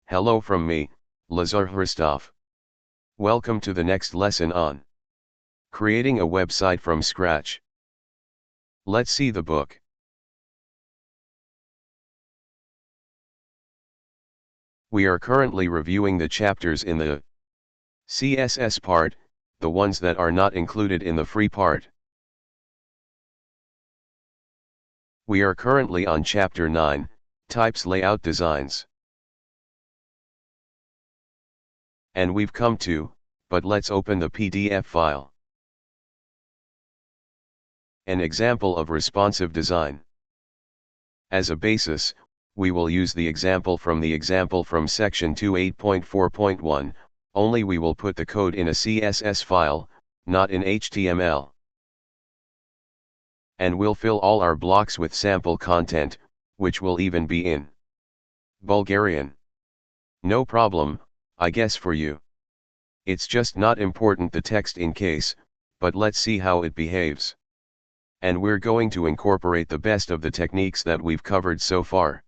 Hello from me, Lazarus. Welcome to the next lesson on creating a website from scratch. Let's see the book. We are currently reviewing the chapters in the CSS part, the ones that are not included in the free part. We are currently on chapter 9, Types Layout Designs. And we've come to, but let's open the PDF file. An example of responsive design. As a basis, we will use the example from section 2.8.4.1, only we will put the code in a CSS file, not in HTML. And we'll fill all our blocks with sample content, which will even be in Bulgarian. No problem, I guess for you. It's just not important the text in case, but let's see how it behaves. And we're going to incorporate the best of the techniques that we've covered so far.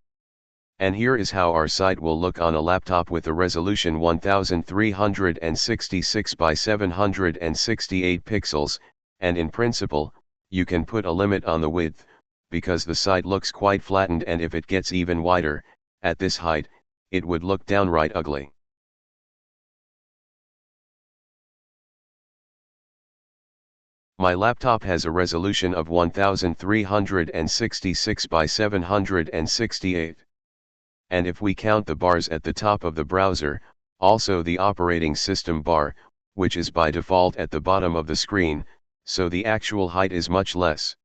And here is how our site will look on a laptop with a resolution 1366 by 768 pixels, and in principle, you can put a limit on the width, because the site looks quite flattened, and if it gets even wider, at this height, it would look downright ugly. My laptop has a resolution of 1366 by 768. And if we count the bars at the top of the browser, also the operating system bar, which is by default at the bottom of the screen, so the actual height is much less.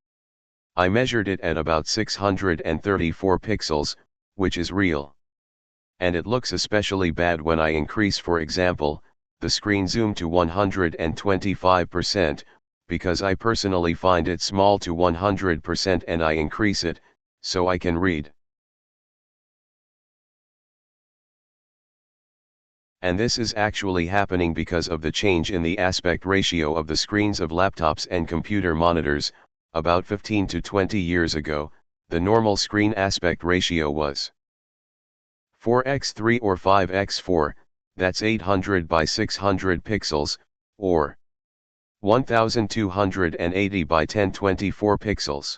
I measured it at about 634 pixels, which is real. And it looks especially bad when I increase, for example, the screen zoom to 125%, because I personally find it small to 100%, and I increase it, so I can read. And this is actually happening because of the change in the aspect ratio of the screens of laptops and computer monitors. About 15 to 20 years ago, the normal screen aspect ratio was 4:3 or 5:4, that's 800 by 600 pixels, or 1280 by 1024 pixels.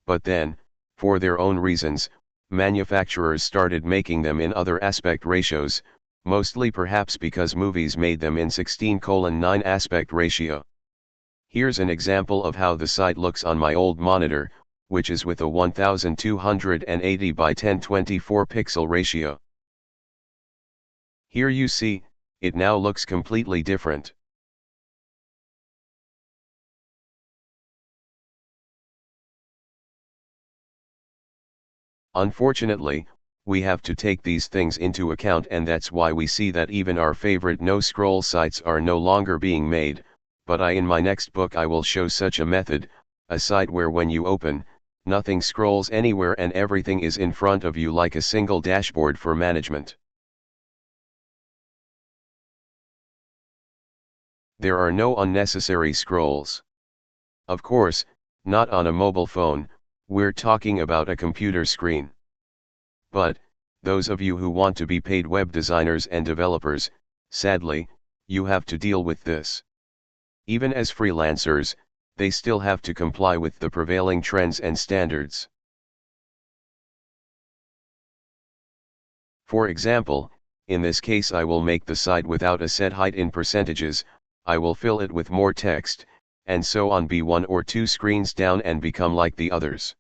But then, for their own reasons, manufacturers started making them in other aspect ratios, mostly perhaps because movies made them in 16:9 aspect ratio. Here's an example of how the site looks on my old monitor, which is with a 1280 by 1024 pixel ratio. Here you see, it now looks completely different. Unfortunately, we have to take these things into account, and that's why we see that even our favorite no-scroll sites are no longer being made, but in my next book I will show such a method, a site where when you open, nothing scrolls anywhere and everything is in front of you like a single dashboard for management. There are no unnecessary scrolls. Of course, not on a mobile phone, we're talking about a computer screen. But, those of you who want to be paid web designers and developers, sadly, you have to deal with this. Even as freelancers, they still have to comply with the prevailing trends and standards. For example, in this case I will make the site without a set height in percentages, I will fill it with more text, and so on, be 1 or 2 screens down and become like the others.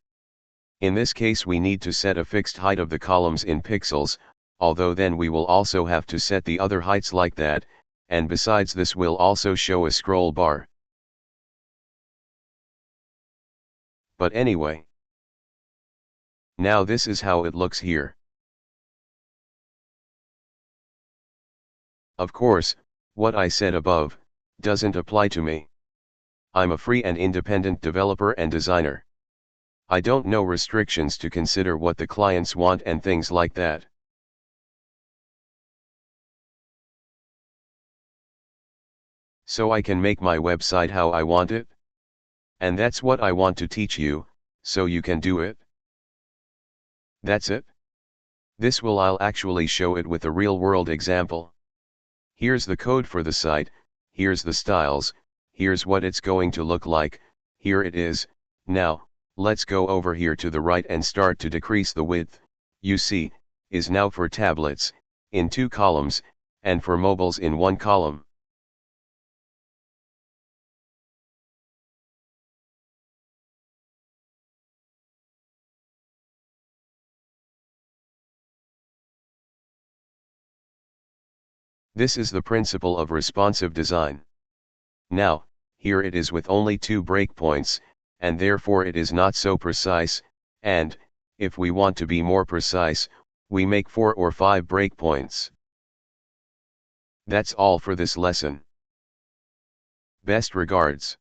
In this case we need to set a fixed height of the columns in pixels, although then we will also have to set the other heights like that, and besides this will also show a scroll bar. But anyway, now this is how it looks here. Of course, what I said above doesn't apply to me. I'm a free and independent developer and designer. I don't know restrictions to consider what the clients want and things like that. So I can make my website how I want it. And that's what I want to teach you, so you can do it. That's it. This will I'll actually show it with a real-world example. Here's the code for the site, here's the styles, here's what it's going to look like, here it is. Now, let's go over here to the right and start to decrease the width. You see, is now for tablets, in 2 columns, and for mobiles in 1 column. This is the principle of responsive design. Now, here it is with only 2 breakpoints, and therefore it is not so precise, and, if we want to be more precise, we make 4 or 5 breakpoints. That's all for this lesson. Best regards.